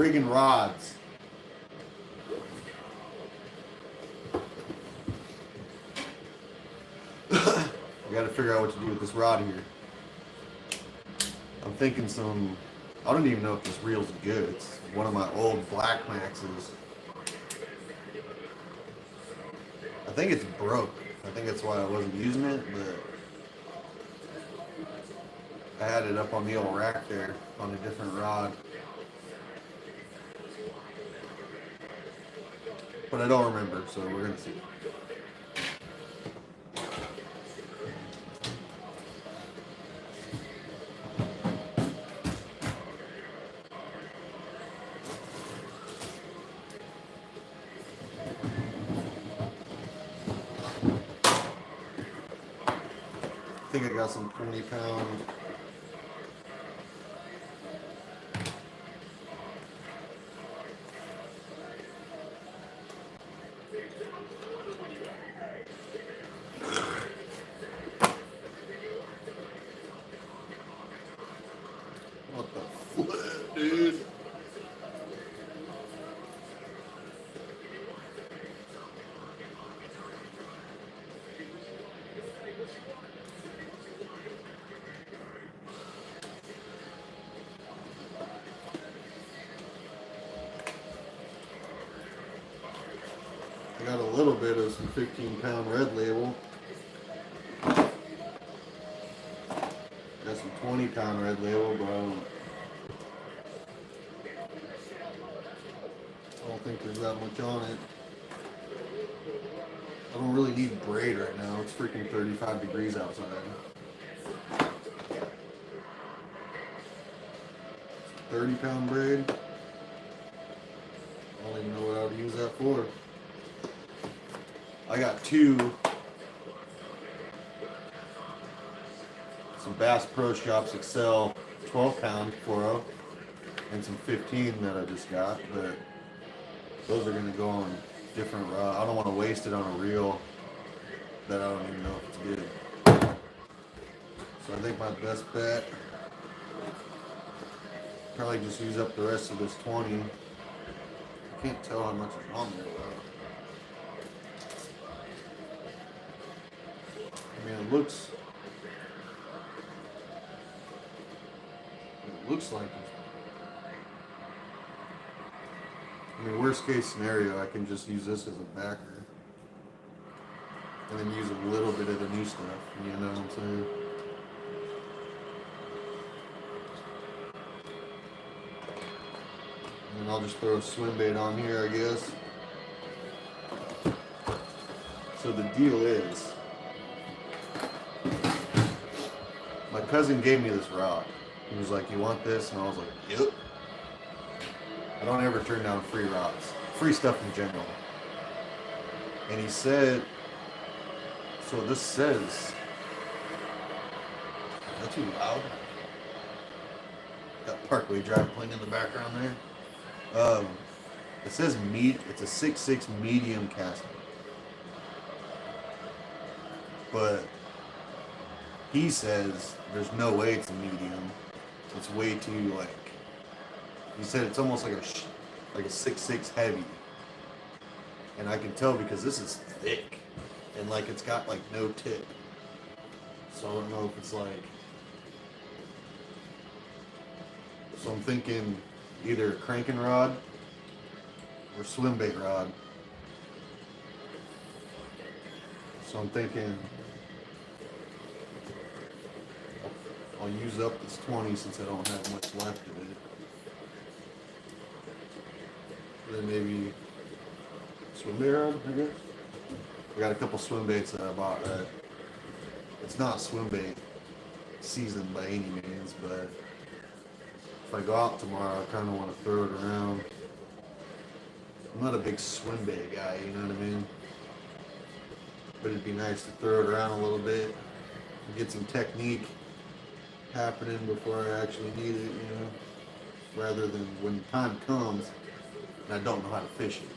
friggin' rods. I gotta figure out what to do with this rod here. I'm thinking some, I don't even know if this reel's good. It's one of my old Black Maxes. I think it's broke. I think that's why I wasn't using it, but I had it up on the old rack there on a different rod. But I don't remember, so we're gonna see. I think I got some 20-pound. What the flip, dude? I got a little bit of some 15-pound Red Label. Got some 20-pound Red Label, but I don't think there's that much on it. I don't really need braid right now. It's freaking 35 degrees outside. 30-pound braid. I don't even know what I would use that for. I got some Bass Pro Shops Excel 12-pound 4.0 and some 15 that I just got, but those are going to go on different rods. I don't want to waste it on a reel that I don't even know if it's good. So I think my best bet, probably just use up the rest of this 20. I can't tell how much is on there though. I mean, it looks like it's, I mean, worst case scenario, I can just use this as a backer and then use a little bit of the new stuff, you know what I'm saying? And then I'll just throw a swim bait on here, I guess. So the deal is, my cousin gave me this rod. He was like, "You want this?" And I was like, "Yep." I don't ever turn down free rods, free stuff in general. And he said, so this says, is that too loud? Got Parkway Drive playing in the background there. It says it's a 6.6 medium casting. But he says there's no way it's a medium. It's way too he said it's almost like a 6.6 heavy. And I can tell because this is thick and it's got no tip. So I don't know if it's so I'm thinking either cranking rod or swim bait rod. So I'm thinking I'll use up this 20 since I don't have much left of it. Then maybe swim bait rod, I guess. I got a couple swim baits that I bought that it's not swim bait season by any means, but if I go out tomorrow, I kind of want to throw it around. I'm not a big swim bait guy, you know what I mean? But it'd be nice to throw it around a little bit and get some technique happening before I actually need it, rather than when the time comes and I don't know how to fish it.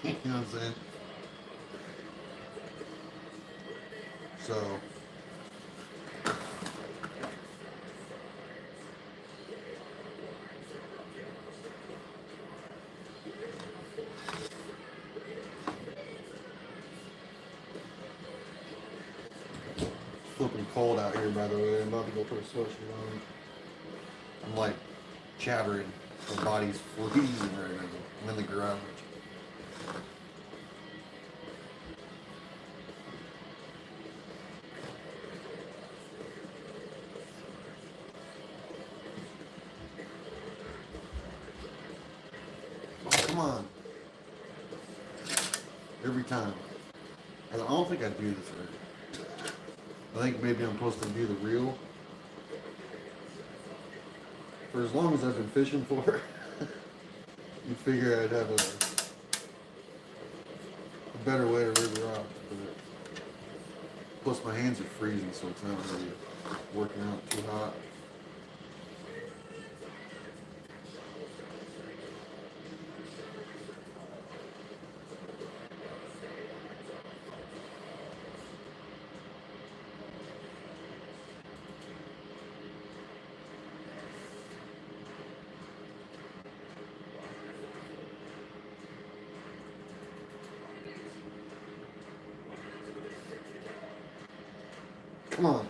You know what I'm saying? So flipping cold out here, by the way. I'm about to go put a sweatshirt on. I'm like chattering. My body's freezing right now. I'm in the garage. Oh, come on. Every time. I don't think I do this right. I think maybe I'm supposed to do the reel. For as long as I've been fishing for, you figure I'd have a better way to rig her off. Plus my hands are freezing, so it's not really working out too hot. Come on.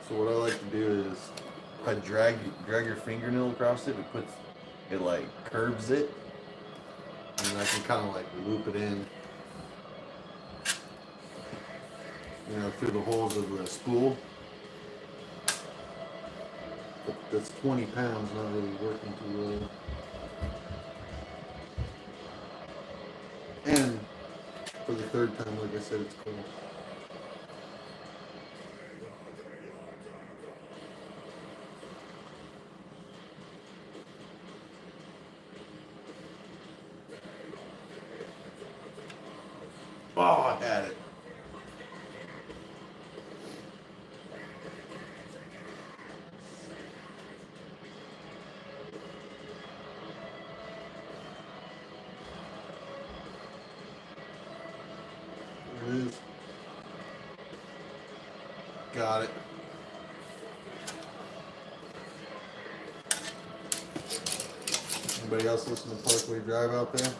So what I like to do is, if I drag your fingernail across it, it like curves it, and I can kind of like loop it in, through the holes of the spool. But that's 20 pounds, not really working too well. And for the third time, like I said, it's cold. Oh, I had it. There it is. Got it. Anybody else listen to Parkway Drive out there?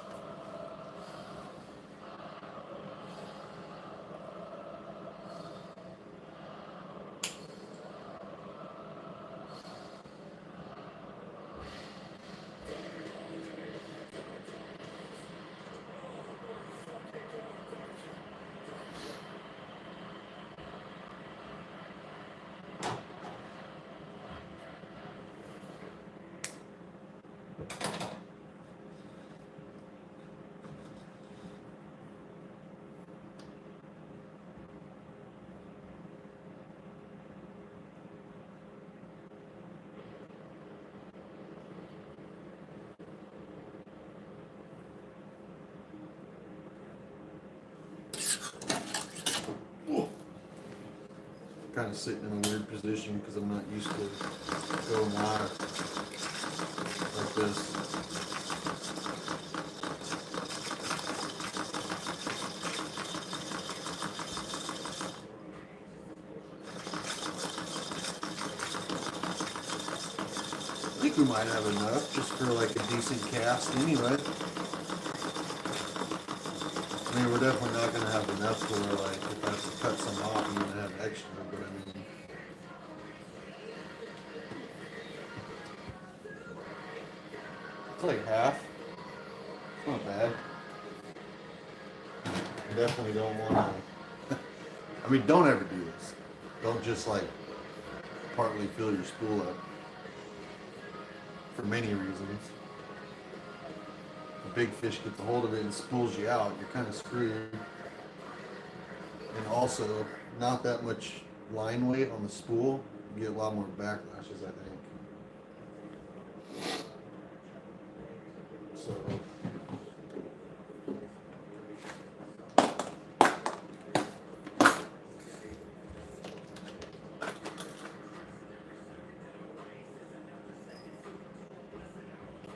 Kind of sitting in a weird position because I'm not used to going live like this. I think we might have enough just for like a decent cast anyway. I mean, we're definitely not going to have enough for like if I have to cut some off, I'm going to have extra, but I mean, it's like half. It's not bad. I definitely don't want to. I mean, don't ever do this. Don't just like partly fill your spool up. For many reasons. If a big fish gets a hold of it and spools you out, you're kind of screwed. And also, not that much line weight on the spool, you get a lot more backlashes, I think. So.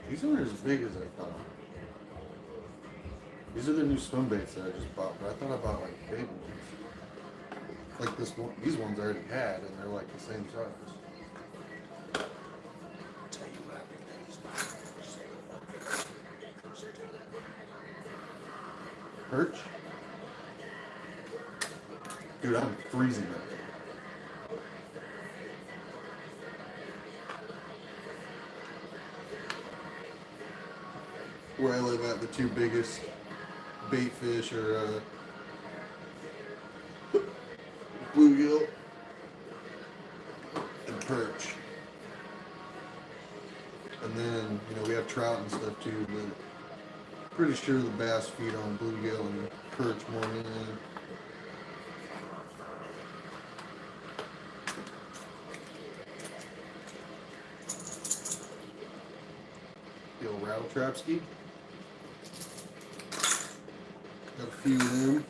These aren't as big as I thought. These are the new swim baits that I just bought, but I thought I bought like big ones. Like this one, these ones I already had, and they're like the same size. Perch? Dude, I'm freezing that thing. Where I live at, the two biggest bait fish are bluegill and perch. And then, we have trout and stuff too, but pretty sure the bass feed on bluegill and perch more than anything. The old rattle trap ski. Got a few of them.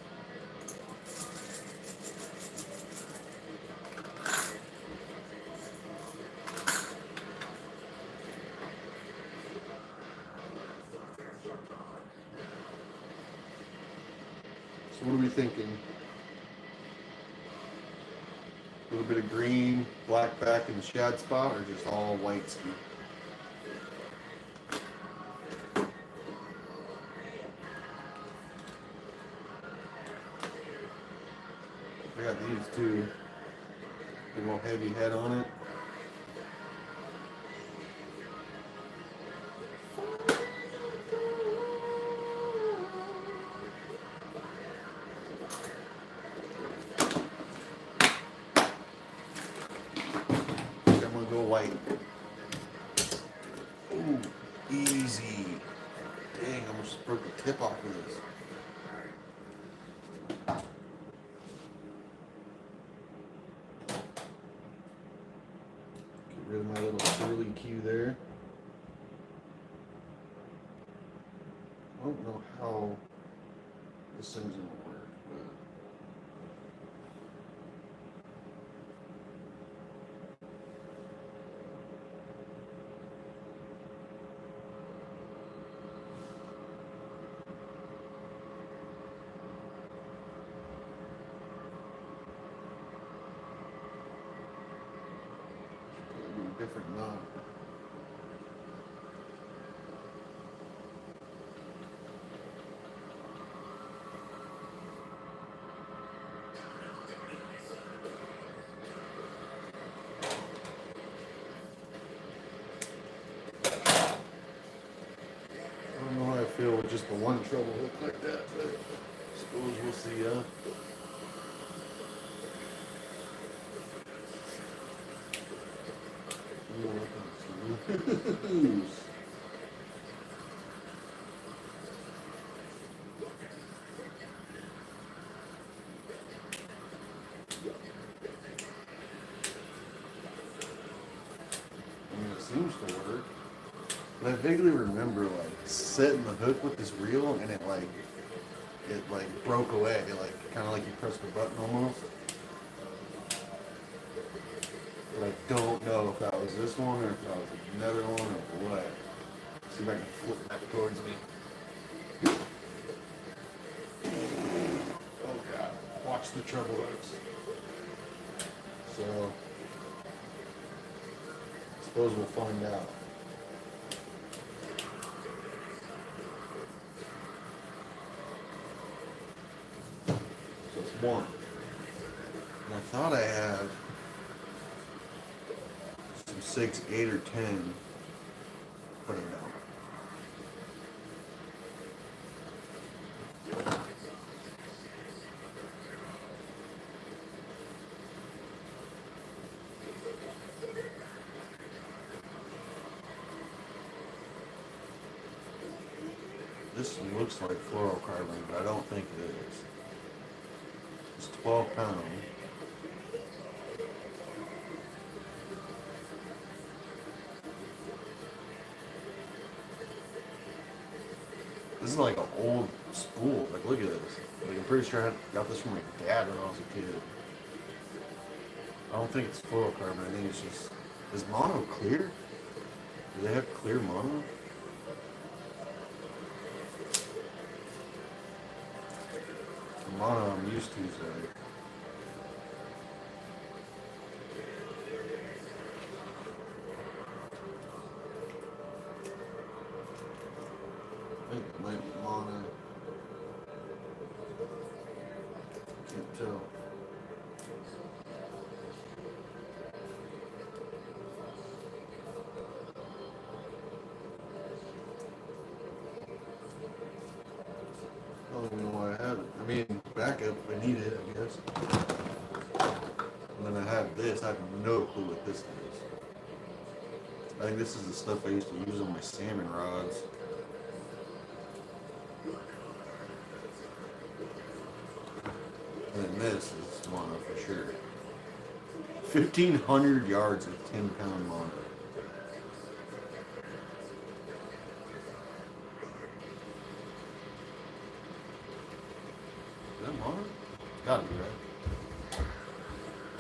So what are we thinking? A little bit of green, black back in the shad spot, or just all white ski? I got these too. Big old heavy head on it. I'm gonna go white. Ooh, easy. Dang, I almost broke the tip off of this. Get rid of my little swirly cue there. I don't know how this thing's gonna work, but it'll be a different knot. I don't know how I feel with just the one treble hook like that, but I suppose we'll see, It seems to work. But I vaguely remember like setting the hook with this reel and it broke away. Kind of like you pressed the button almost. But I don't know if that was this one or if that was another one or what. See if I can flip back towards me. Oh god. Watch the treble hooks. So I suppose we'll find out. So it's one. And I thought I had some 6, 8, or 10 putting down. This looks like fluorocarbon, but I don't think it is. It's 12 pounds. This is like an old spool. Like, look at this. Like, I'm pretty sure I got this from my dad when I was a kid. I don't think it's fluorocarbon. I think it's just... Is mono clear? Do they have clear mono? mono I'm used to, so I think it might be mono. Can't tell. I don't even know why I have it. I mean, backup if I need it, I guess. And then I have this. I have no clue what this is. I think this is the stuff I used to use on my salmon rods. And then this is mono for sure. 1,500 yards of 10-pound mono. Is that mono? It's gotta be right.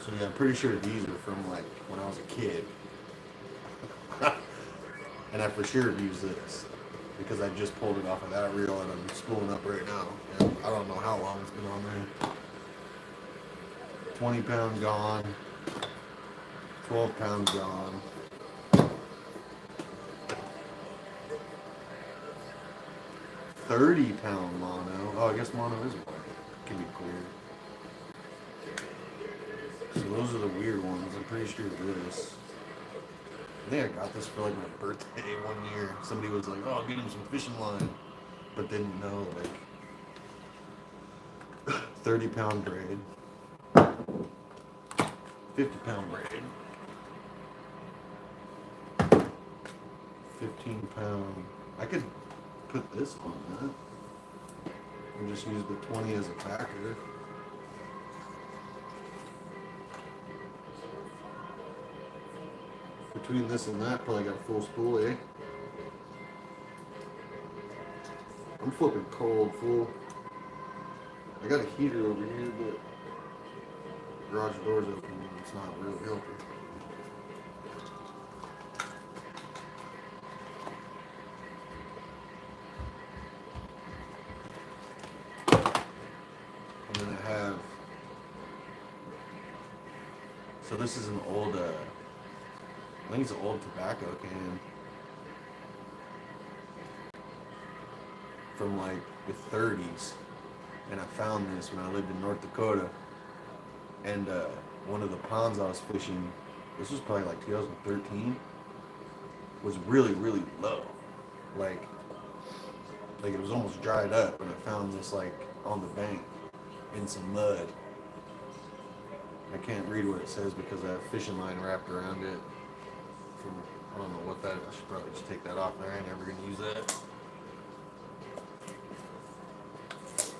So yeah, I'm pretty sure these are from like when I was a kid. And I for sure have used this because I just pulled it off of that reel and I'm spooling up right now. And I don't know how long it's been on there. 20 pound gone, 12 pound gone. 30-pound mono. Oh, I guess mono is white. Can be clear. So those are the weird ones. I'm pretty sure this. I think I got this for like my birthday one year. Somebody was like, "Oh, I'll get him some fishing line," but didn't know like 30-pound braid, 50-pound braid, 15-pound. I could put this on that and just use the 20 as a packer. Between this and that, probably got a full spool, eh? I'm flipping cold full. I got a heater over here, but garage door's open and it's not real healthy. And then I have, so this is an old, I think it's an old tobacco can from like the 30s. And I found this when I lived in North Dakota. And one of the ponds I was fishing, this was probably like 2013, was really, really low. Like it was almost dried up. And I found this like on the bank in some mud. I can't read what it says because I have fishing line wrapped around it. I don't know what that is. I should probably just take that off there. I ain't never gonna use that.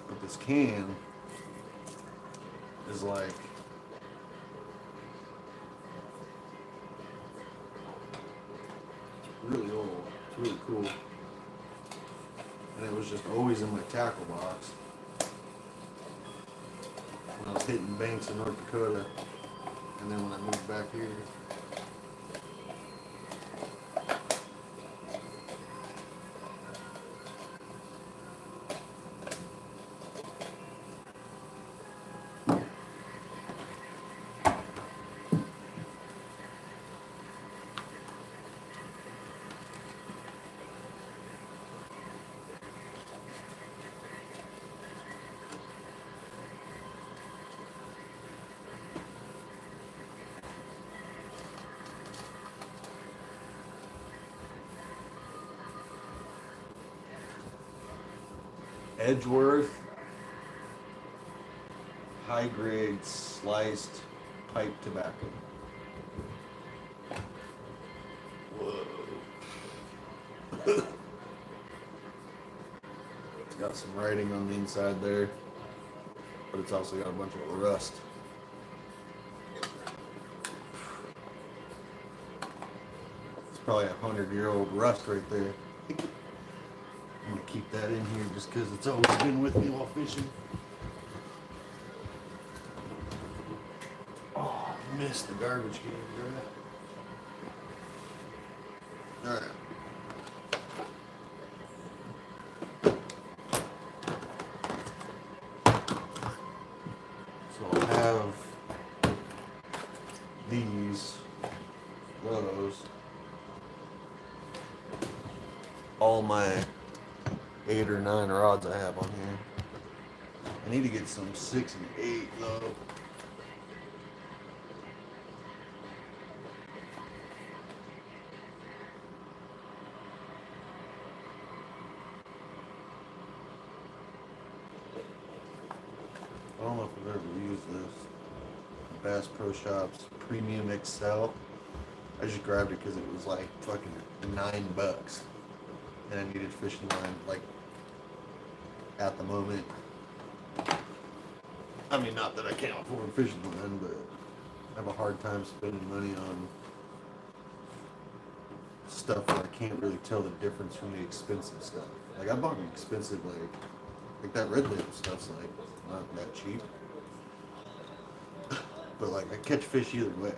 But this can is like really old. It's really cool. And it was just always in my tackle box when I was hitting banks in North Dakota. And then when I moved back here. Edgeworth high grade sliced pipe tobacco. Whoa. It's got some writing on the inside there, but it's also got a bunch of rust. It's probably 100-year-old rust right there. I'm gonna keep that in here just because it's always been with me while fishing. Oh, I missed the garbage can, bro. Alright. my 8 or 9 rods I have on here. I need to get some 6 and 8 though. I don't know if I've ever used this. Bass Pro Shops Premium XL. I just grabbed it because it was like fucking $9, and I needed fishing line like at the moment. I mean, not that I can't afford fishing line, but I have a hard time spending money on stuff that I can't really tell the difference from the expensive stuff. Like I bought an expensive like that Red Label stuff's like not that cheap, but like I catch fish either way.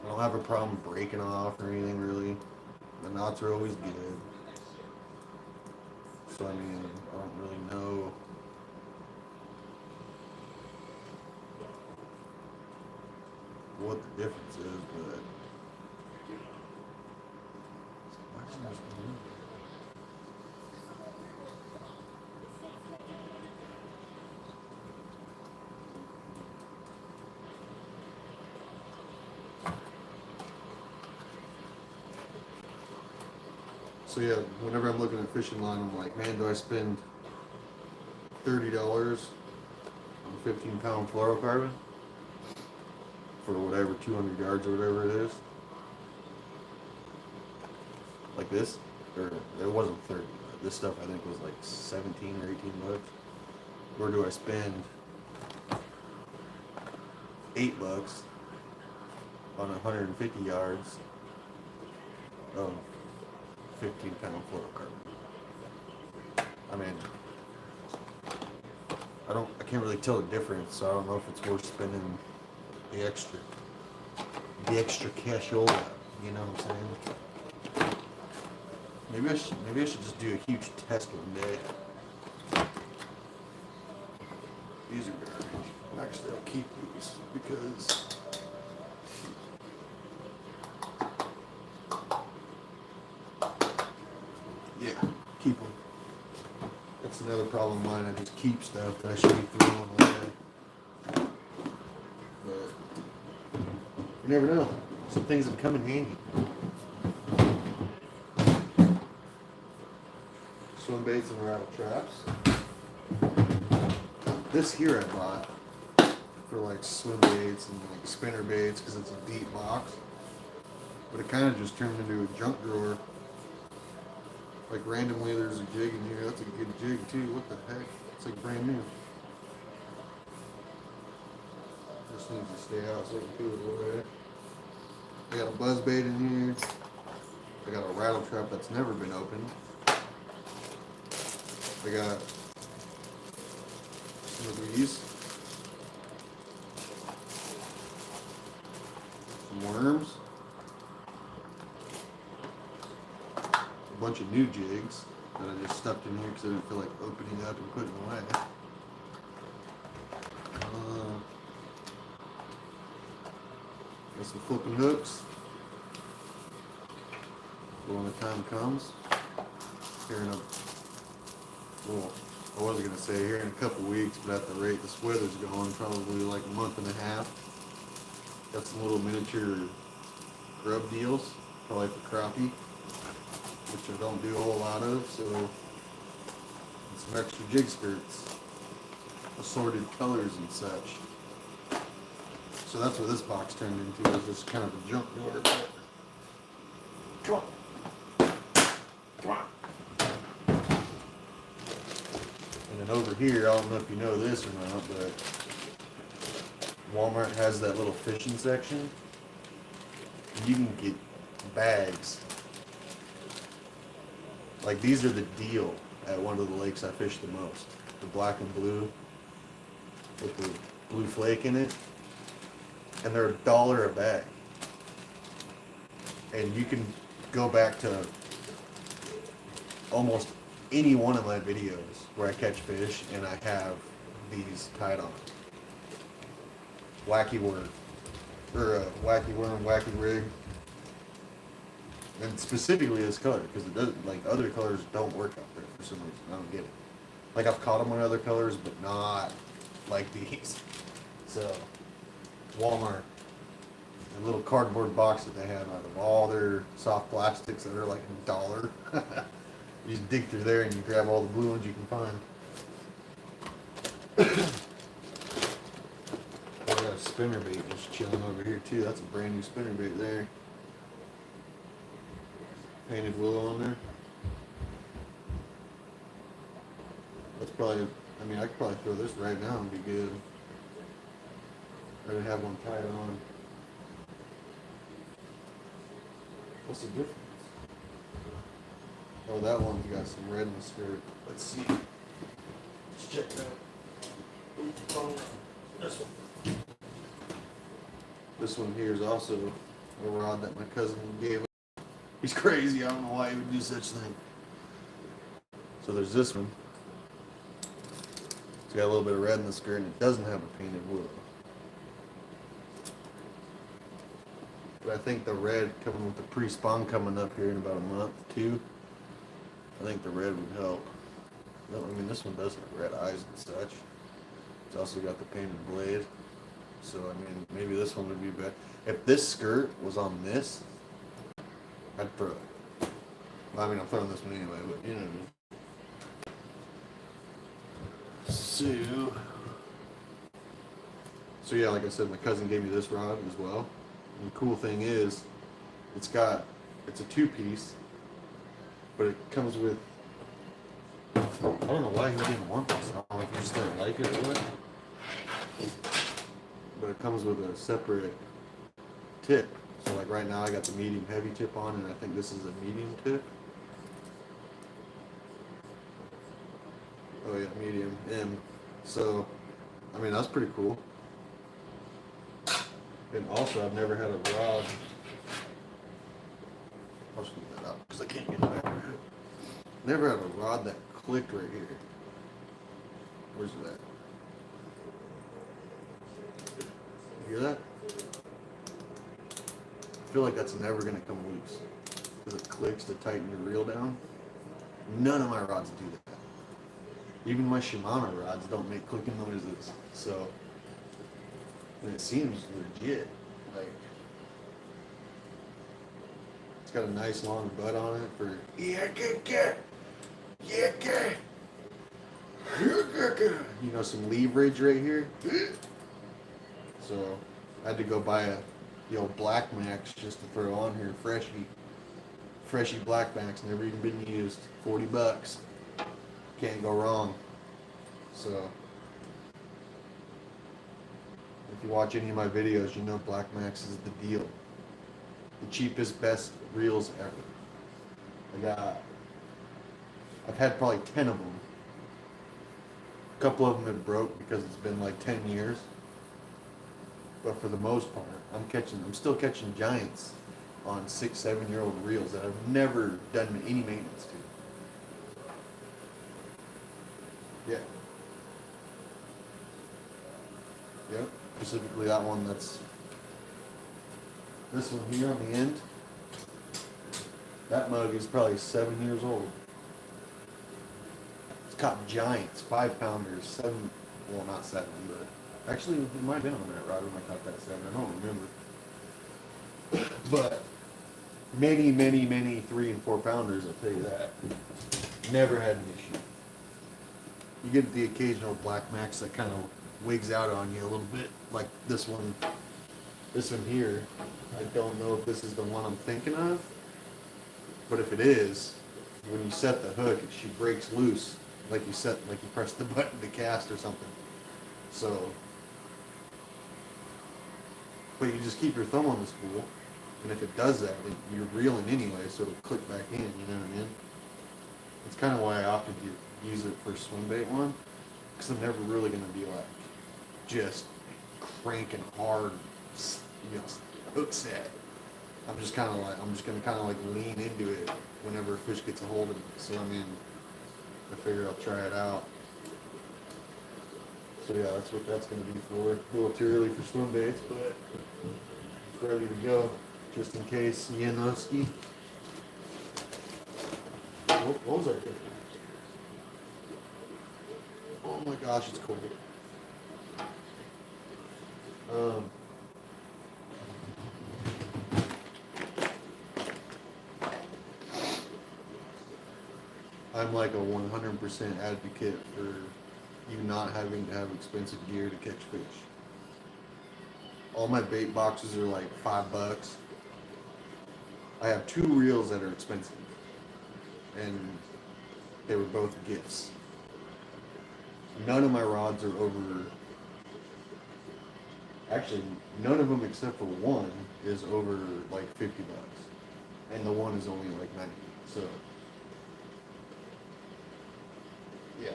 I don't have a problem breaking off or anything really. The knots are always good. So I mean, I don't really know what the difference is, but why is this blue? So yeah, whenever I'm looking at fishing line, I'm like, man, do I spend $30 on a 15-pound fluorocarbon for whatever 200 yards or whatever it is, like this, or it wasn't 30. This stuff I think was like 17 or 18 bucks. Or do I spend $8 on 150 yards of 15-pound fluorocarbon? I mean, I can't really tell the difference, so I don't know if it's worth spending the extra cashola, you know what I'm saying? Maybe I should just do a huge test one day. These are garbage. Actually, I'll keep these because yeah, keep them. That's another problem of mine. I just keep stuff that I should be throwing away. But you never know. Some things have come in handy. Swim baits and rattle traps. This here I bought for like swim baits and like spinner baits because it's a deep box. But it kind of just turned into a junk drawer. Like randomly there's a jig in here. That's a good jig too. What the heck? It's like brand new. This needs to stay out so I can put it away. I got a buzz bait in here. I got a rattle trap that's never been opened. I got some of these. Some worms. A bunch of new jigs that I just stuffed in here because I didn't feel like opening up and putting away. Got some flipping hooks for when the time comes. Here in a, well, I wasn't going to say here in a couple weeks, but at the rate this weather's going, probably like a month and a half. Got some little miniature grub deals, probably for crappie, which I don't do a whole lot of, so and some extra jig skirts, assorted colors and such. So that's what this box turned into, is just kind of a junk drawer. Come on. Come on. And then over here, I don't know if you know this or not, but Walmart has that little fishing section. You can get bags. Like these are the deal at one of the lakes I fish the most. The black and blue with the blue flake in it. And they're $1 a bag. And you can go back to almost any one of my videos where I catch fish and I have these tied on. Wacky worm, or wacky worm, wacky rig. And specifically this color, because it doesn't, like, other colors don't work out there for some reason. I don't get it. Like, I've caught them on other colors, but not like these. So, Walmart, a little cardboard box that they have out of all their soft plastics that are like $1. You just dig through there and you grab all the blue ones you can find. I got a spinnerbait just chilling over here too. That's a brand new spinnerbait there. Painted willow on there. That's probably, I mean, I could probably throw this right now and be good. I already have one tied on. What's the difference? Oh, that one's got some red in the skirt. Let's see. Let's check that. This one. This one here is also a rod that my cousin gave. He's crazy. I don't know why he would do such a thing. So there's this one. It's got a little bit of red in the skirt, and it doesn't have a painted willow. But I think the red, coming with the pre-spawn coming up here in about a month, too, I think the red would help. I mean, this one does have red eyes and such. It's also got the painted blade. So, I mean, maybe this one would be better. If this skirt was on this, I'd throw it. Well, I mean, I'm throwing this one anyway, but you know what I mean. So yeah, like I said, my cousin gave me this rod as well. And the cool thing is, it's a two-piece, but it comes with, I don't know why he didn't want this. I don't know if he just didn't like it or what. But it comes with a separate tip. So like right now I got the medium heavy tip on, and I think this is a medium tip. Oh yeah, medium M. So, I mean, that's pretty cool. And also, I've never had a rod. I'll just leave that out because I can't get it back. Never had a rod that clicked right here. Where's it at? You hear that? I feel like that's never going to come loose because it clicks to tighten your reel down. None of my rods do that. Even my Shimano rods don't make clicking noises. So, and it seems legit. Like, it's got a nice long butt on it for you know, some leverage right here. So I had to go buy the old Black Max just to throw on here, freshy Black Max, never even been used. $40. Can't go wrong. So if you watch any of my videos, you know Black Max is the deal. The cheapest, best reels ever. I've had probably 10 of them. A couple of them have broke because it's been like 10 years. But for the most part, I'm still catching giants on 6-7-year-old reels that I've never done any maintenance to. Yeah. Yep. Specifically that one that's this one here on the end. That mug is probably 7 years old. It's caught giants, 5-pounders, 7, well not 7, but actually it might have been on that rod when I caught that 7, I don't remember. But many 3 and 4 pounders, I'll tell you that. Never had an issue. You get the occasional Black Max that kind of wigs out on you a little bit, like this one here. I don't know if this is the one I'm thinking of, but if it is, when you set the hook, she breaks loose, like you press the button to cast or something. So, but you just keep your thumb on the spool, and if it does that, you're reeling anyway, so it'll click back in, you know what I mean? It's kind of why I opted to use it for swim bait one, because I'm never really going to be like just cranking hard, you know, hook set. I'm just going to kind of like lean into it whenever a fish gets a hold of it. So I mean, I figure I'll try it out. So yeah, that's what that's going to be for. A little too early for swim baits, but it's ready to go just in case. Yanowski. What was I thinking? Oh my gosh, it's cold. Um, I'm like a 100% advocate for you not having to have expensive gear to catch fish. All my bait boxes are like $5. I have 2 reels that are expensive, and they were both gifts. None of my rods are over. Actually, none of them except for one is over like $50, and the one is only like 90. So, yeah,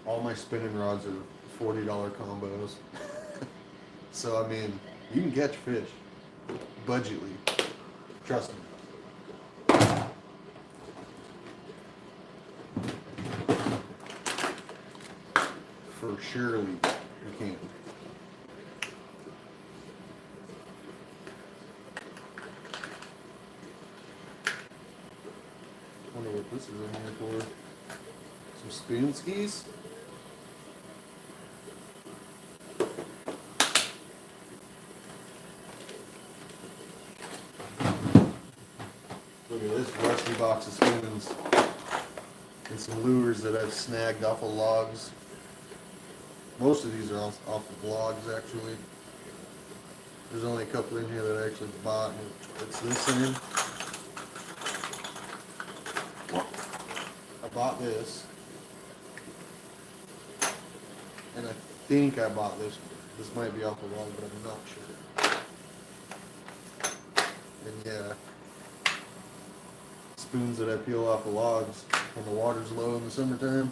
all my spinning rods are $40 combos. So I mean, you can catch fish budgetly. Trust me. For surely you can. Wonder what this is in here for. Some spoon skis. Look at this rusty box of spoons and some lures that I've snagged off of logs. Most of these are off of logs, actually. There's only a couple in here that I actually bought, and it's this in. I bought this, and I think I bought this one. This might be off a log, but I'm not sure. And yeah, spoons that I peel off of logs when the water's low in the summertime.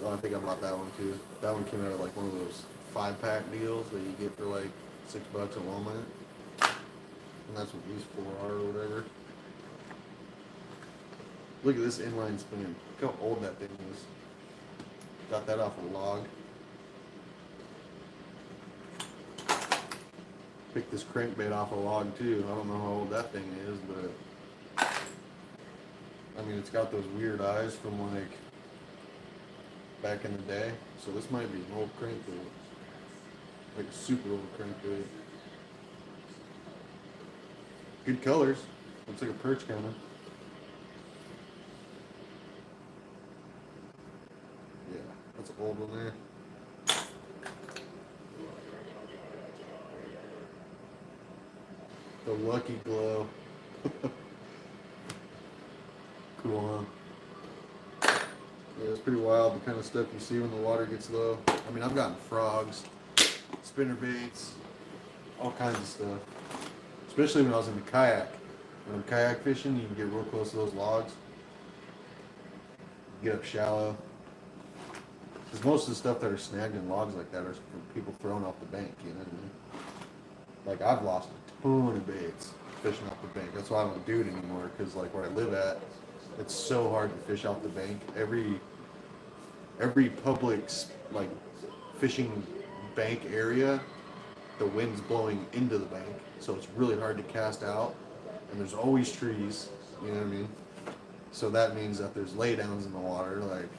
Oh, I think I bought that one too. That one came out of like one of those 5-pack deals that you get for like $6 at Walmart. And that's what these 4 are or whatever. Look at this inline spoon. Look how old that thing is. Got that off a log. Picked this crankbait off a log too. I don't know how old that thing is, but I mean, it's got those weird eyes from like back in the day. So this might be an old crankbait. Like a super old crankbait. Good colors. Looks like a perch kind of. Yeah, that's an old one there. The Lucky Glow. Cool, huh? Yeah, it's pretty wild, the kind of stuff you see when the water gets low. I mean, I've gotten frogs, spinner baits, all kinds of stuff. Especially when I was in the kayak. When I'm kayak fishing, you can get real close to those logs. Get up shallow. Because most of the stuff that are snagged in logs like that are from people throwing off the bank, you know what I mean? Like, I've lost a ton of baits fishing off the bank. That's why I don't do it anymore, because like where I live at, it's so hard to fish off the bank. Every public like fishing bank area, the wind's blowing into the bank, so it's really hard to cast out. And there's always trees, you know what I mean? So that means that there's laydowns in the water, like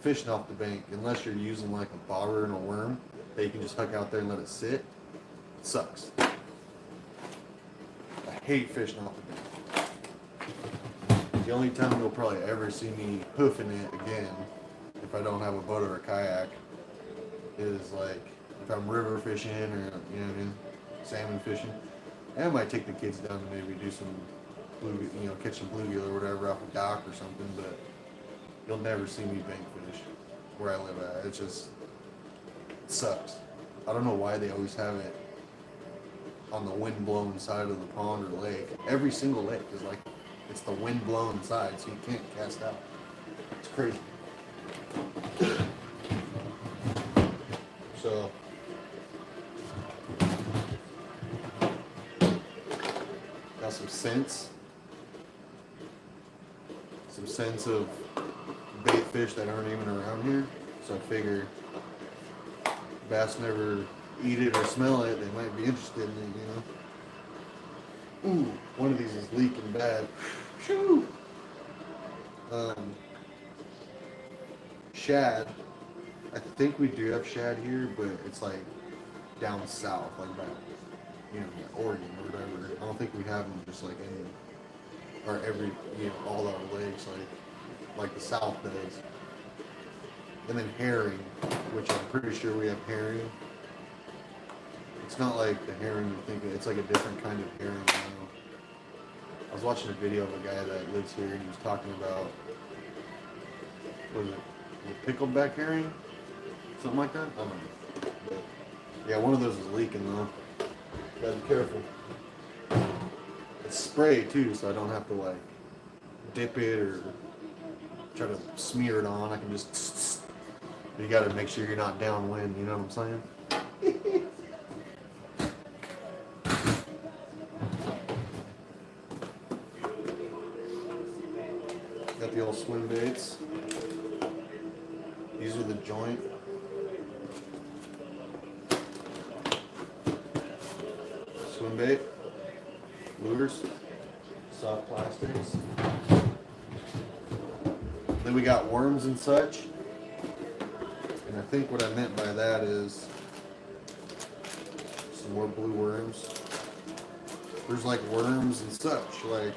fishing off the bank, unless you're using like a bobber and a worm that you can just hook out there and let it sit. It sucks. I hate fishing off the bank. The only time you'll probably ever see me hoofing it again, if I don't have a boat or a kayak, is like if I'm river fishing or, you know what I mean, salmon fishing. And I might take the kids down and maybe do some catch some bluegill or whatever off a dock or something, but you'll never see me bank fish where I live at. It sucks. I don't know why they always have it on the wind-blown side of the pond or lake. Every single lake is like, it's the wind-blown side, so you can't cast out. It's crazy. So, got some sense of bait fish that aren't even around here. So I figure bass never eat it or smell it, they might be interested in it, you know. Ooh, one of these is leaking bad. Shoo! Um, shad. I think we do have shad here, but it's like down south, like by, Oregon or whatever. I don't think we have them just like in or every, all our lakes like the South does. And then herring, which I'm pretty sure we have herring. It's not like the herring you think of. It's like a different kind of herring. I was watching a video of a guy that lives here, and he was talking about, what is it, pickleback herring? Something like that? I don't know. But, yeah, one of those is leaking, though. Gotta be careful. It's spray, too, so I don't have to, like, dip it or try to smear it on. I can just... You gotta make sure you're not downwind, you know what I'm saying? Got the old swim baits. These are the joint. Swim bait. Lures. Soft plastics. Then we got worms and such. And I think what I meant by that is some more blue worms. There's like worms and such, like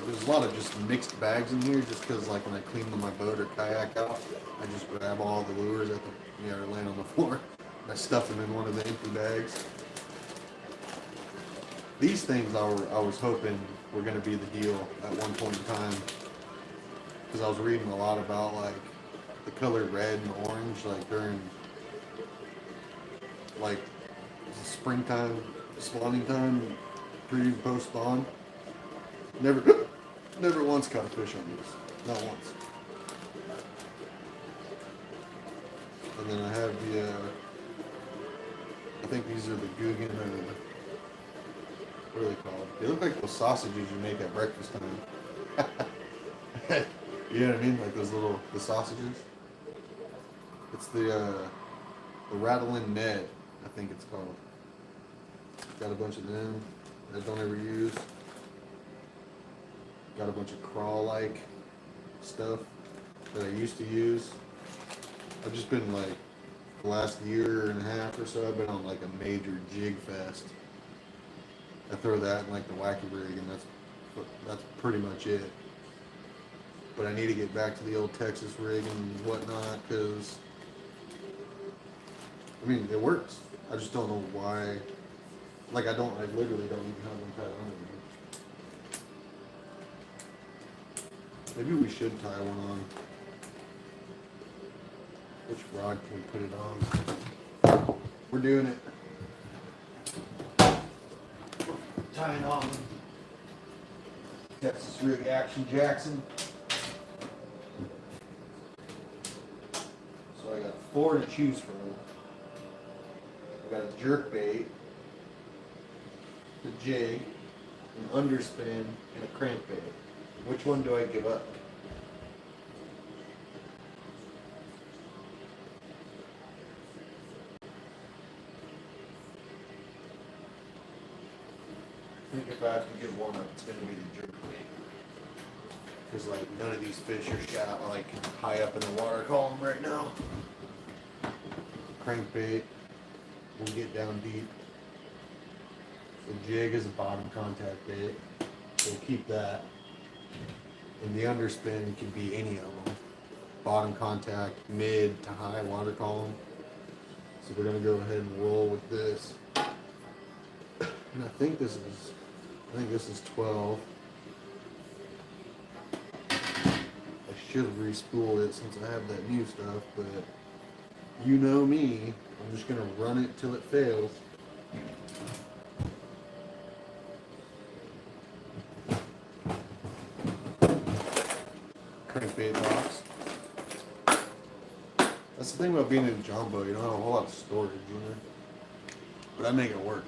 there's a lot of just mixed bags in here just because like when I clean my boat or kayak out, I just grab all the lures at the, they're laying on the floor. And I stuff them in one of the empty bags. These things I was hoping were going to be the deal at one point in time, because I was reading a lot about like the color red and orange like during like the springtime, spawning time, pre and post spawn. Never once caught a fish on these, not once. And then I have the I think these are the Guggen or the, what are they called? They look like those sausages you make at breakfast time. You know what I mean? Like the sausages. It's the Rattling Ned, I think it's called. Got a bunch of them that I don't ever use. Got a bunch of crawl-like stuff that I used to use. I've just been like, the last year and a half or so, I've been on like a major jig fest. I throw that in like the wacky rig, and that's pretty much it. But I need to get back to the old Texas rig and whatnot, because I mean it works. I just don't know why. Like I literally don't even have one tied on it. Maybe we should tie one on. Which rod can we put it on? We're doing it. Tying on Texas rig Action Jackson. So I got 4 to choose from. I got a jerk bait, a jig, an underspin, and a crankbait. Which one do I give up? I think if I have to give one up, it's going to be the jerk bait. Because like none of these fish are shot like high up in the water column right now. Crankbait will get down deep. The jig is a bottom contact bait, so we'll keep that. And the underspin can be any of them. Bottom contact, mid to high water column. So we're gonna go ahead and roll with this. And I think this is 12. I should have re-spooled it since I have that new stuff, but you know me, I'm just gonna run it till it fails. Crankbait box. That's the thing about being in jumbo, you don't have a whole lot of storage, but I make it work.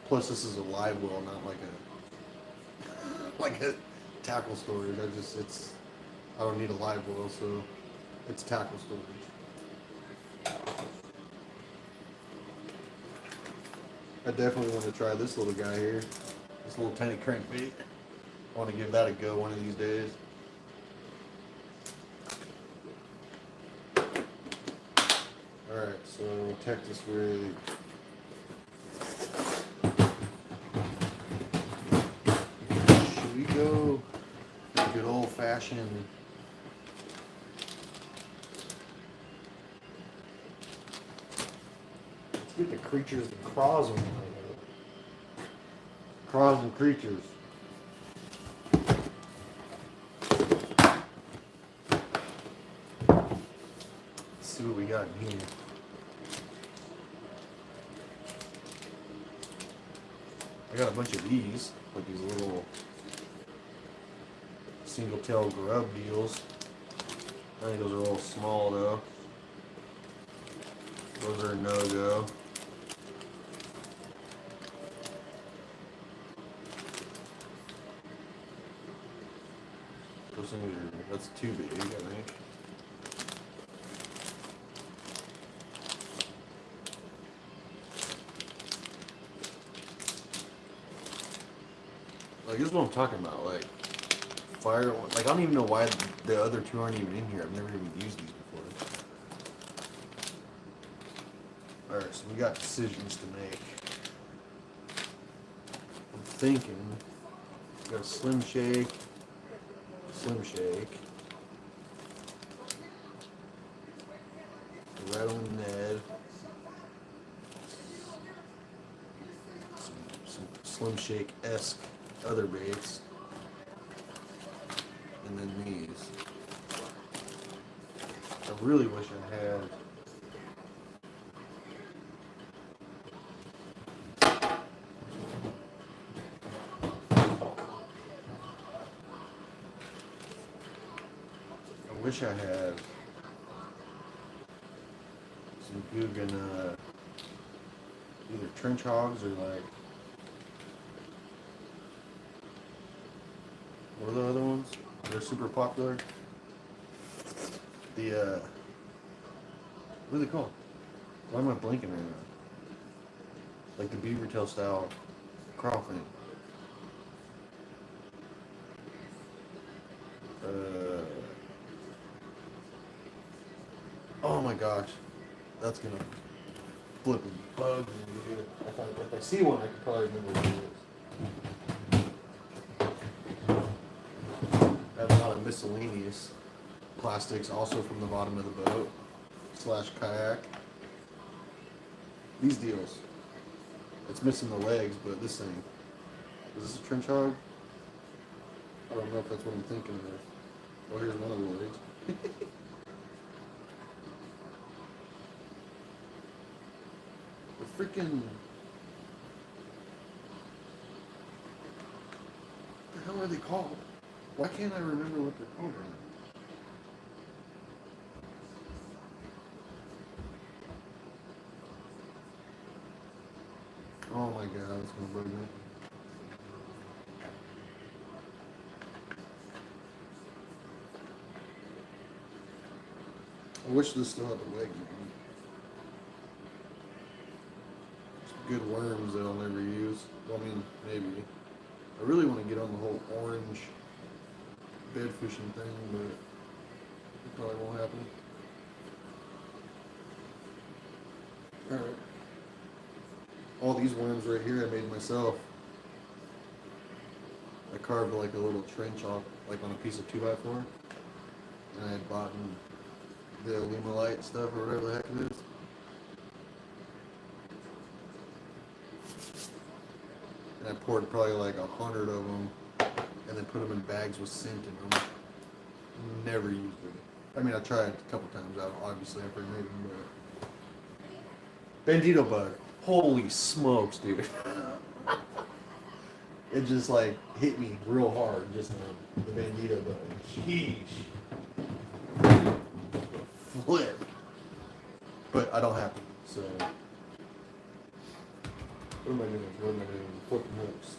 Plus, this is a live well, not like a tackle storage. I don't need a live well, so it's tackle storage. I definitely want to try this little guy here. This little tiny crankbait. I want to give that a go one of these days. Alright, so Texas rig. Should we go good old fashioned let's get the creatures and craws them. Craws and creatures. Let's see what we got in here. I got a bunch of these, like these little single tail grub deals. I think those are a little small though. Those are a no-go. Those things are, that's too big, I think. Like, this is what I'm talking about, like, fire, like, I don't even know why the other two aren't even in here. I've never even used these before. Alright, so we got decisions to make. I'm thinking, we got a Slim Shake, a Rattling Ned, some Slim Shake-esque other baits, and then these. I really wish I had some Guggen, either trench hogs or like, what are the other ones? They're super popular. The, what are they called? Why am I blanking right now? Like the beaver tail style crawfin. Oh my gosh, that's gonna flip and bug me. If I see one, I can probably remember what it is. I have a lot of miscellaneous plastics also from the bottom of the boat / kayak. These deals. It's missing the legs, but this thing. Is this a trench hog? I don't know if that's what I'm thinking of. Oh, here's one of the legs. The freaking... What the hell are they called? Why can't I remember what they're called right now? Oh my god, it's gonna bug me. I wish this still had a leg, man. Some good worms that I'll never use. Well, I mean, maybe. I really want to get on the whole orange bed fishing thing, but it probably won't happen. Alright. All these worms right here I made myself. I carved like a little trench off, like on a piece of 2x4. And I had bought the Lumalite stuff or whatever the heck it is. And I poured probably like 100 of them and then put them in bags with scent in them. Never used it. I mean, I tried a couple times out, obviously, after I made them, but... Bandito bug. Holy smokes, dude. It just like hit me real hard, just the Bandito bug. Sheesh. Flip. But I don't have to, so... What am I doing? Flipping hooks.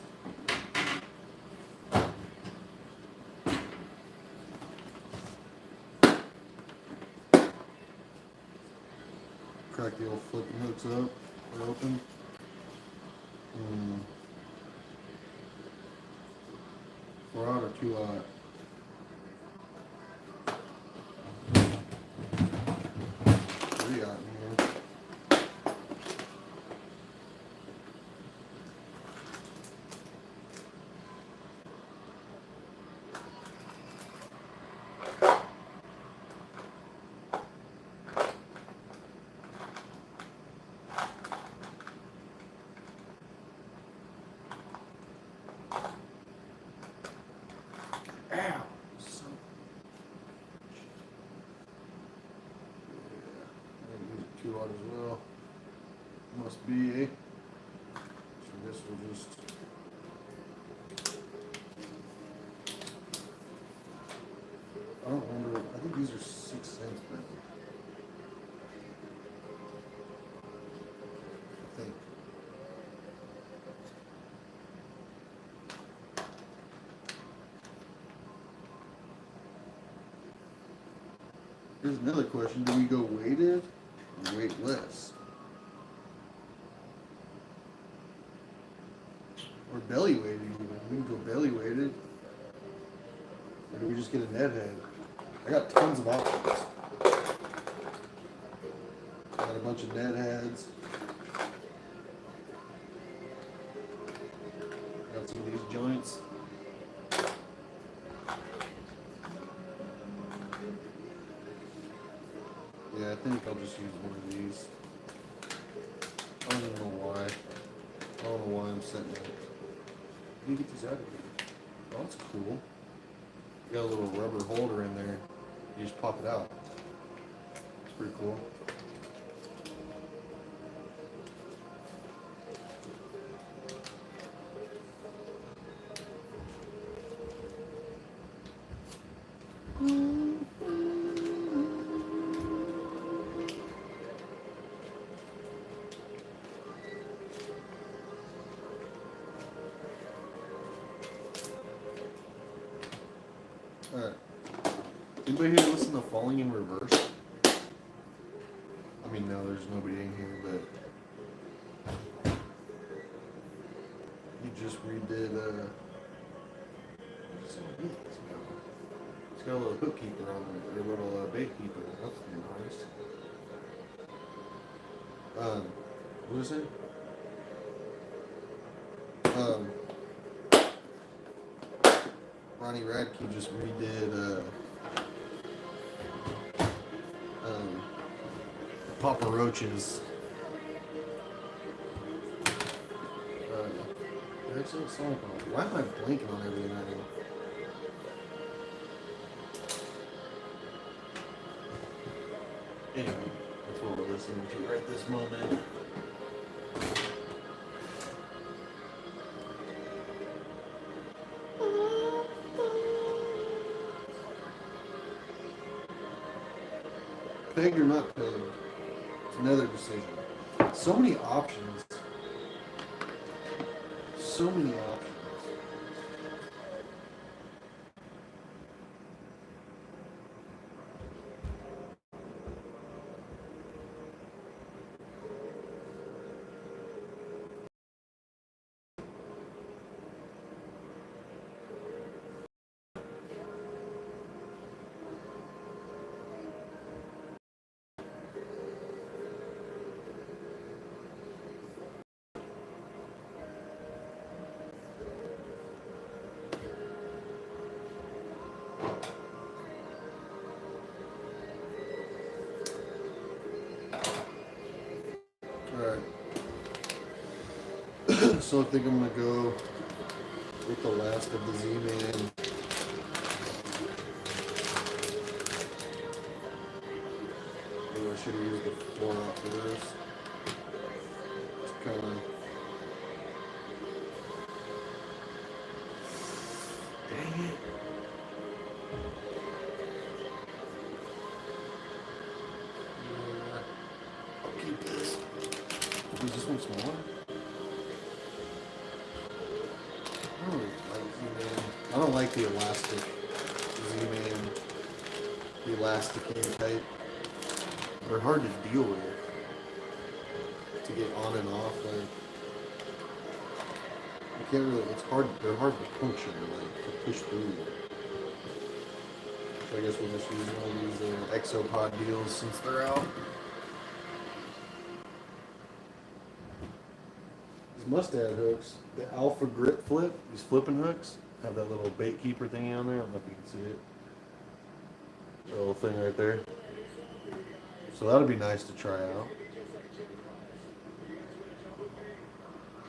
Crack the old flipping hooks up. They're open. Hmm. 4-aught or 2-aught? Three out in here. Ow! So... Yeah, I use a 2-aught as well. Must be. So I guess we'll just. I don't remember. I think these are 6 cents, but I think. Here's another question: do we go weighted or weightless? Or belly weighted even? We can go belly weighted. Or do we just get a net head? I got tons of options. Got a bunch of net heads. Got some of these joints. Yeah, I think I'll just use one of these. I don't even know why. I don't know why I'm setting it. How do you get these out of here? Oh, that's cool. You got a little rubber holder in there. You just pop it out. It's pretty cool. Alright. Anybody here listen to Falling in Reverse? I mean, no, there's nobody in here, but he just redid, what's it mean? It's got a little hook keeper on it, or a little bait keeper. That's nice. What is it? Ronnie Radke just redid Papa Roach's what's that song called? Why am I blanking on everything I do? Anyway, that's what we're listening to right this moment. Pegged or not pegged? It's another decision. So many options. So many options. Alright. So I think I'm gonna go with the last of the Z-Man. Maybe I should have used the 4-aught for this. It's kind of... Dang it. I'll keep this. Is this one smaller? I don't like the elastic Z-Man, the elasticated type. They're hard to deal with, to get on and off. Like, You can't really. It's hard. They're hard to puncture, like to push through. So I guess we'll just use one of these Exopod deals since they're out. These mustad hooks, the Alpha Grip Flip, these flipping hooks, have that little bait keeper thingy on there. I don't know if you can see it. The little thing right there. So that'll be nice to try out.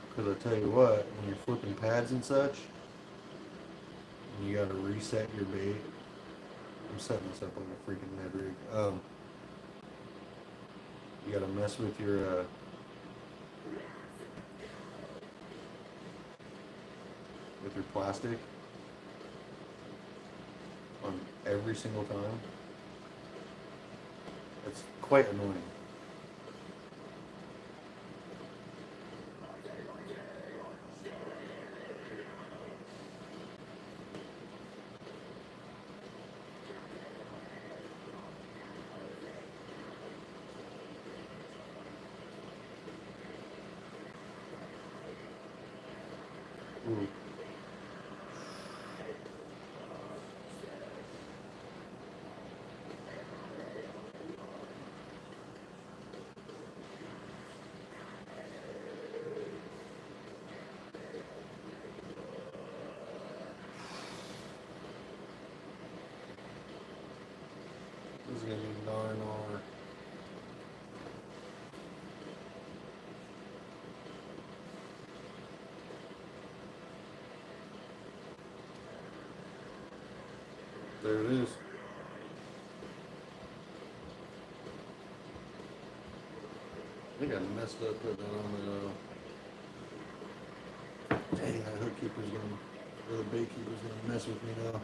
Because I tell you what, when you're flipping pads and such, and you got to reset your bait. I'm setting this up on a freaking Ned rig. You got to mess with your plastic on every single time. It's quite annoying. Ooh. This is gonna be darn hard. There it is. I think I messed up putting that on the. Dang, that hook keeper's gonna, or the bait keeper's gonna mess with me now.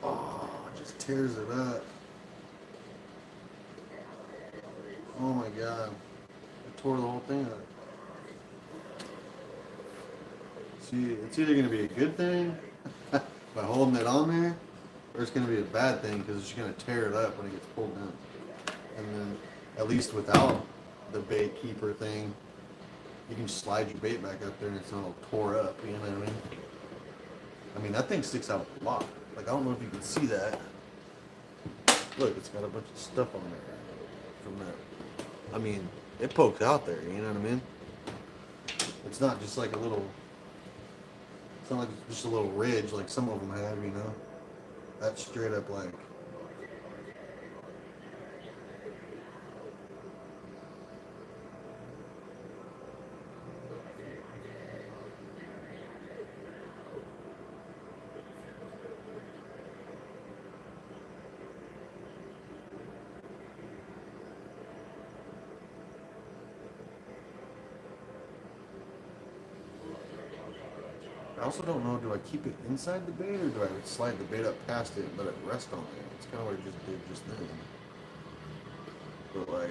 Oh, it just tears it up. Oh my god. It tore the whole thing up. See, it's either going to be a good thing by holding it on there, or it's going to be a bad thing because it's going to tear it up when it gets pulled down. And then, at least without the bait keeper thing, you can just slide your bait back up there and it's not all tore up, you know what I mean? I mean, that thing sticks out a lot. Like, I don't know if you can see that. Look, it's got a bunch of stuff on there from that. I mean, it pokes out there, you know what I mean? It's not just like a little, it's not like just a little ridge like some of them have, you know? That's straight up like, I also don't know, do I keep it inside the bait or do I slide the bait up past it and let it rest on there? It's kind of what I just did just then. But like,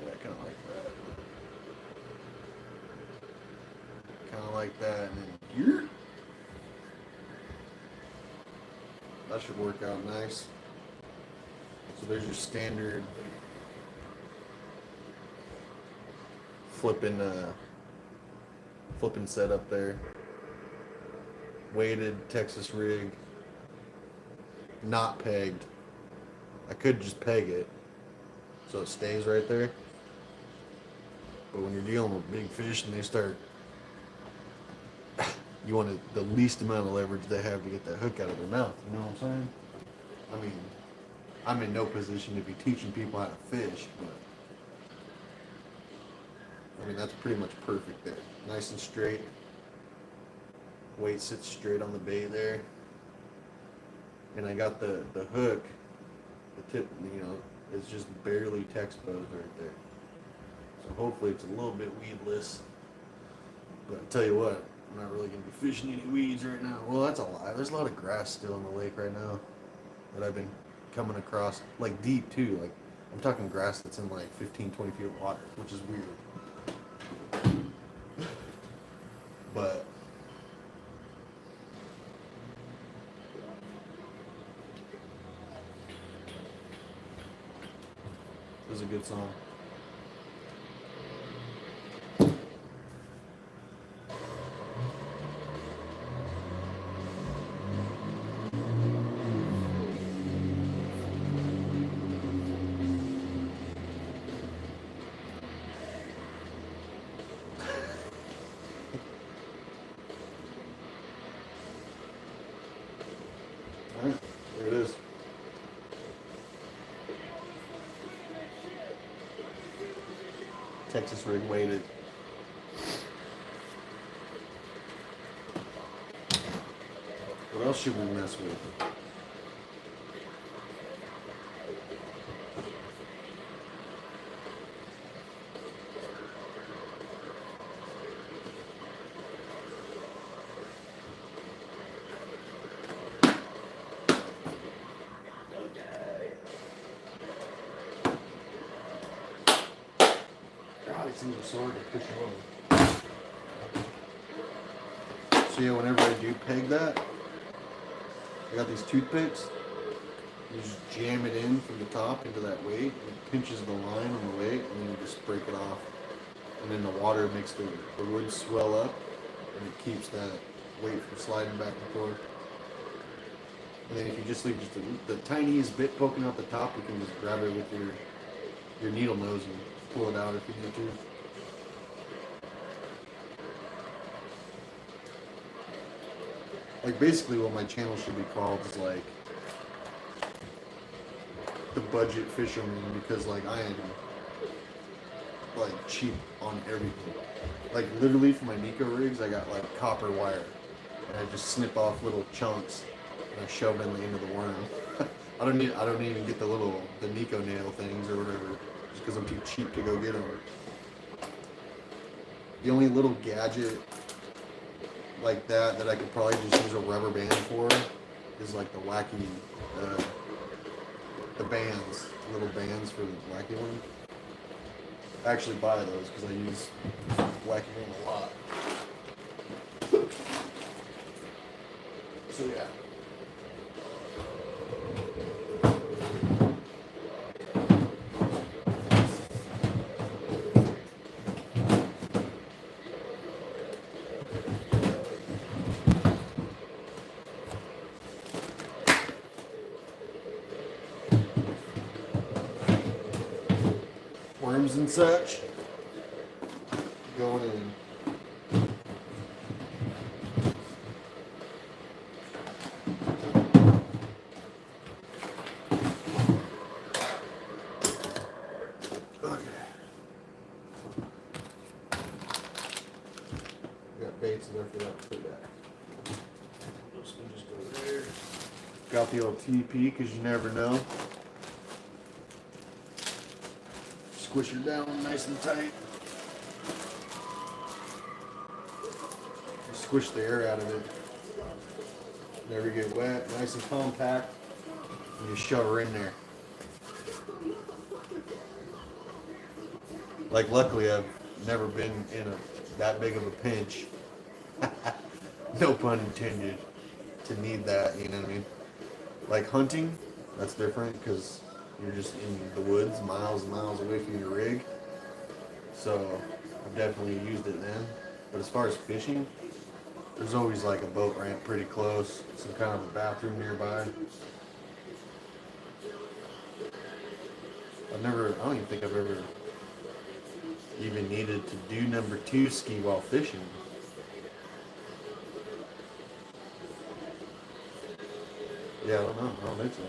yeah, kind of like that. Kind of like that, and then here. That should work out nice. So there's your standard flipping setup there. Weighted Texas rig, not pegged. I could just peg it so it stays right there. But when you're dealing with big fish and they start, you want the least amount of leverage they have to get that hook out of their mouth. You know what I'm saying? I mean, I'm in no position to be teaching people how to fish, but I mean, that's pretty much perfect there. Nice and straight. Weight sits straight on the bait there. And I got the hook, the tip, you know, is just barely exposed right there. So hopefully it's a little bit weedless. But I tell you what, I'm not really going to be fishing any weeds right now. Well, that's a lie. There's a lot of grass still in the lake right now that I've been coming across, like deep too. Like, I'm talking grass that's in like 15, 20 feet of water, which is weird. But is a good song. Alright, there it is. Texas rig weighted. What else should we mess with? God, it seems so hard to push over. So yeah, whenever I do peg that, I got these toothpicks. You just jam it in from the top into that weight, and it pinches the line on the weight, and then you just break it off. And then the water makes the wood swell up, and it keeps that weight from sliding back and forth. And then if you just leave just the tiniest bit poking out the top, you can just grab it with your needle nose and pull it out if you need to. Like basically what my channel should be called is like the budget fisherman, because like I am like cheap on everything. Like literally for my Nico rigs I got like copper wire, and I just snip off little chunks and I shove it in the end of the worm. I don't even get the Nico nail things or whatever, just because I'm too cheap to go get them. The only little gadget like that I could probably just use a rubber band for is like the wacky, the bands, little bands for the wacky one. I actually buy those because I use wacky one a lot. So yeah. Worms and such going in. Okay. Got baits there for that. Put that. This one just go there. Got the old TP because you never know. Squish it down nice and tight. Squish the air out of it. Never get wet, nice and compact. And just shove her in there. Like luckily I've never been in that big of a pinch. No pun intended. To need that, you know what I mean? Like hunting, that's different because you're just in the woods, miles and miles away from your rig. So I've definitely used it then. But as far as fishing, there's always like a boat ramp pretty close, some kind of a bathroom nearby. I don't even think I've ever even needed to do number 2 ski while fishing. Yeah, I don't know. I don't think so.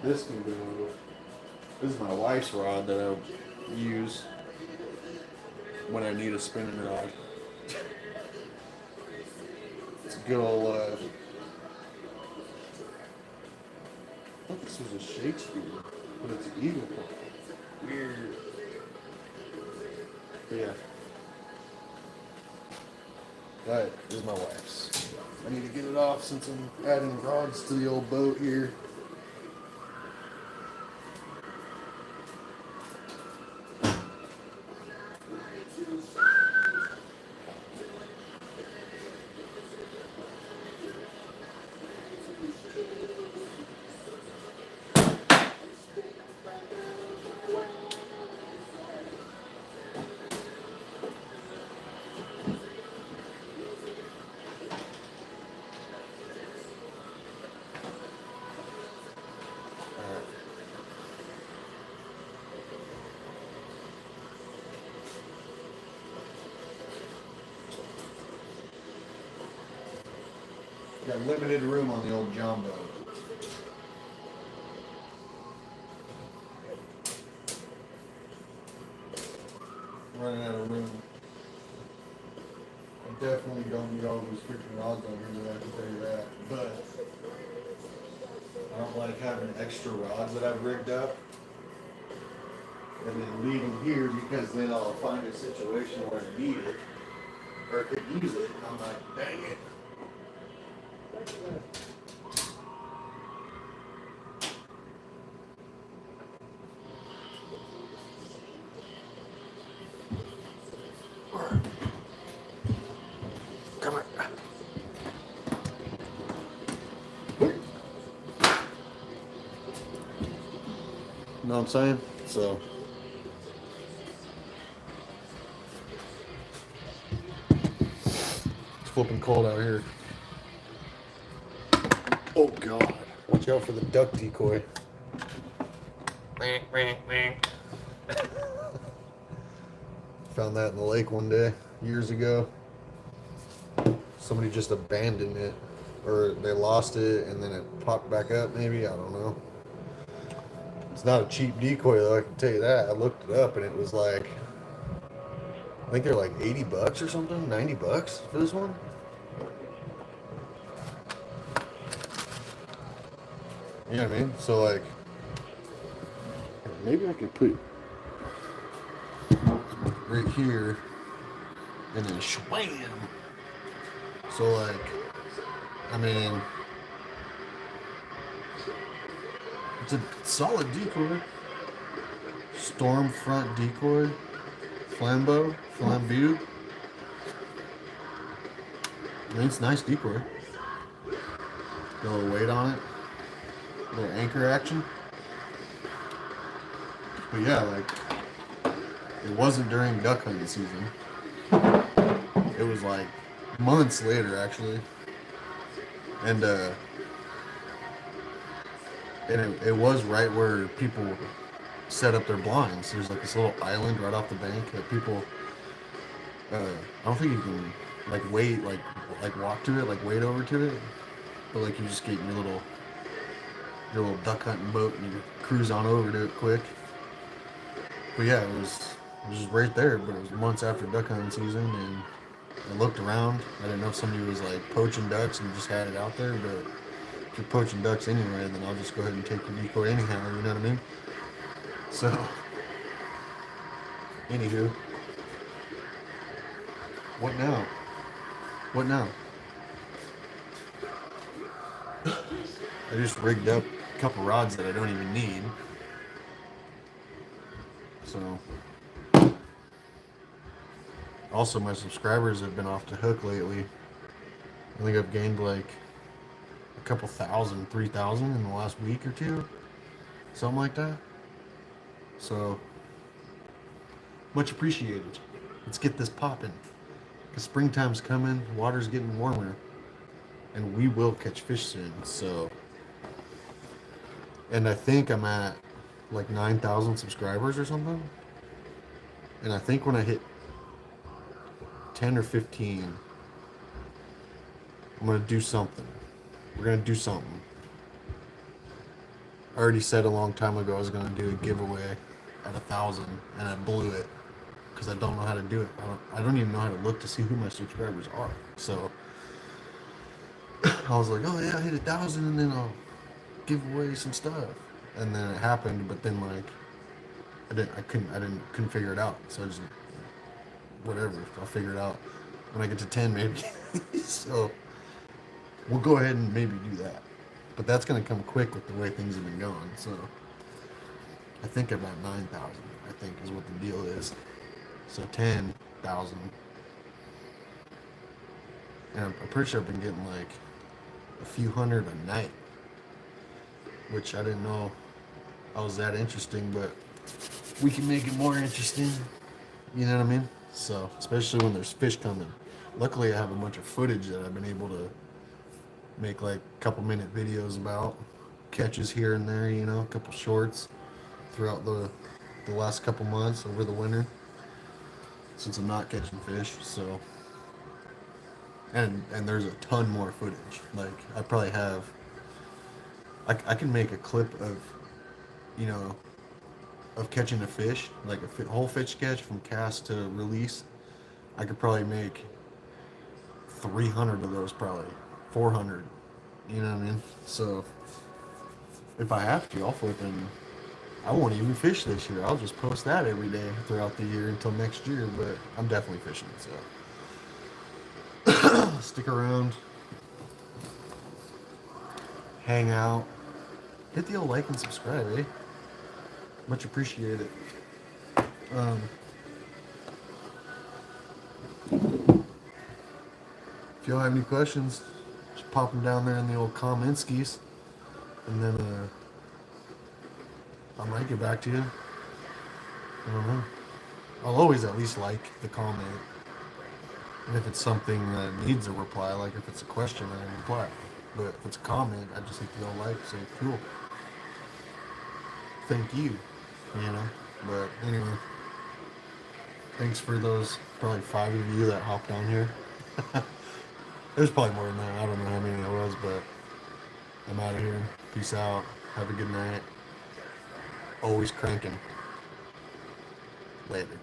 This can go. This is my wife's rod that I use when I need a spinning rod. It's a good old. I thought this was a Shakespeare, but it's an Eagle Point. Weird. But yeah. That is my wife's. I need to get it off since I'm adding rods to the old boat here. Got limited room on the old John boat. Running out of room. I definitely don't need all those freaking rods on here, I can tell you that. But I don't like having extra rods that I've rigged up and then leave them here because then I'll find a situation where I need it or could use it and I'm like, dang it. Come on. You know what I'm saying? So it's flipping cold out here. Oh God. Watch out for the duck decoy. Found that in the lake one day, years ago. Somebody just abandoned it. Or they lost it and then it popped back up maybe, I don't know. It's not a cheap decoy though, I can tell you that. I looked it up and it was like, I think they're like 80 bucks or something, 90 bucks for this one. You know what I mean? So like, maybe I could put right here and then swam. So like, I mean, it's a solid decoy. Storm front decoy, flambeau. I mean, it's a nice decoy. Got a little weight on it, a little anchor action. But yeah, like, it wasn't during duck hunting season. It was like months later, actually. And it was right where people set up their blinds. There's like this little island right off the bank that people. I don't think you can like wait, like walk to it, like wade over to it, but like you just get your little duck hunting boat and you cruise on over to it quick. But yeah, it was just right there. But it was months after duck hunting season, and I looked around. I didn't know if somebody was like poaching ducks and just had it out there, but if you're poaching ducks anyway, then I'll just go ahead and take your decoy anyhow, you know what I mean? So, anywho, what now? What now? I just rigged up a couple rods that I don't even need. So, also my subscribers have been off the hook lately. I think I've gained like a couple thousand, 3,000 in the last week or two. Something like that. So, much appreciated. Let's get this popping. Because springtime's coming, water's getting warmer, and we will catch fish soon. So, and I think I'm at like 9,000 subscribers or something. And I think when I hit 10 or 15, I'm going to do something. We're going to do something. I already said a long time ago I was going to do a giveaway at 1,000, and I blew it because I don't know how to do it. I don't even know how to look to see who my subscribers are. So I was like, oh yeah, I hit 1,000, and then I'll give away some stuff. And then it happened, but then like I couldn't figure it out. So I just whatever. I'll figure it out when I get to 10 maybe. So we'll go ahead and maybe do that. But that's gonna come quick with the way things have been going. So I think about 9,000. I think is what the deal is. So 10,000, and I'm pretty sure I've been getting like a few hundred a night, which I didn't know I was that interesting. But we can make it more interesting. You know what I mean? So especially when there's fish coming. Luckily, I have a bunch of footage that I've been able to make like a couple minute videos about catches here and there. You know, a couple shorts throughout the last couple months over the winter, since I'm not catching fish. So and there's a ton more footage. Like I probably have. I can make a clip of, you know, of catching a fish, like a whole fish catch from cast to release. I could probably make 300 of those, probably 400. You know what I mean? So if I have to, I'll flip and I won't even fish this year. I'll just post that every day throughout the year until next year. But I'm definitely fishing. So stick around, hang out, hit the old like and subscribe, eh? Much appreciated. Um, if y'all have any questions, just pop them down there in the old comment skis, and then I might get back to you. I don't know. I'll always at least like the comment, and if it's something that needs a reply, like if it's a question, I reply. But if it's a comment, I just hit the old like, say cool, thank you, you know. But anyway, thanks for those probably 5 of you that hopped on here. There's probably more than that. I don't know how many there was, but I'm out of here. Peace out. Have a good night. Always cranking. Later.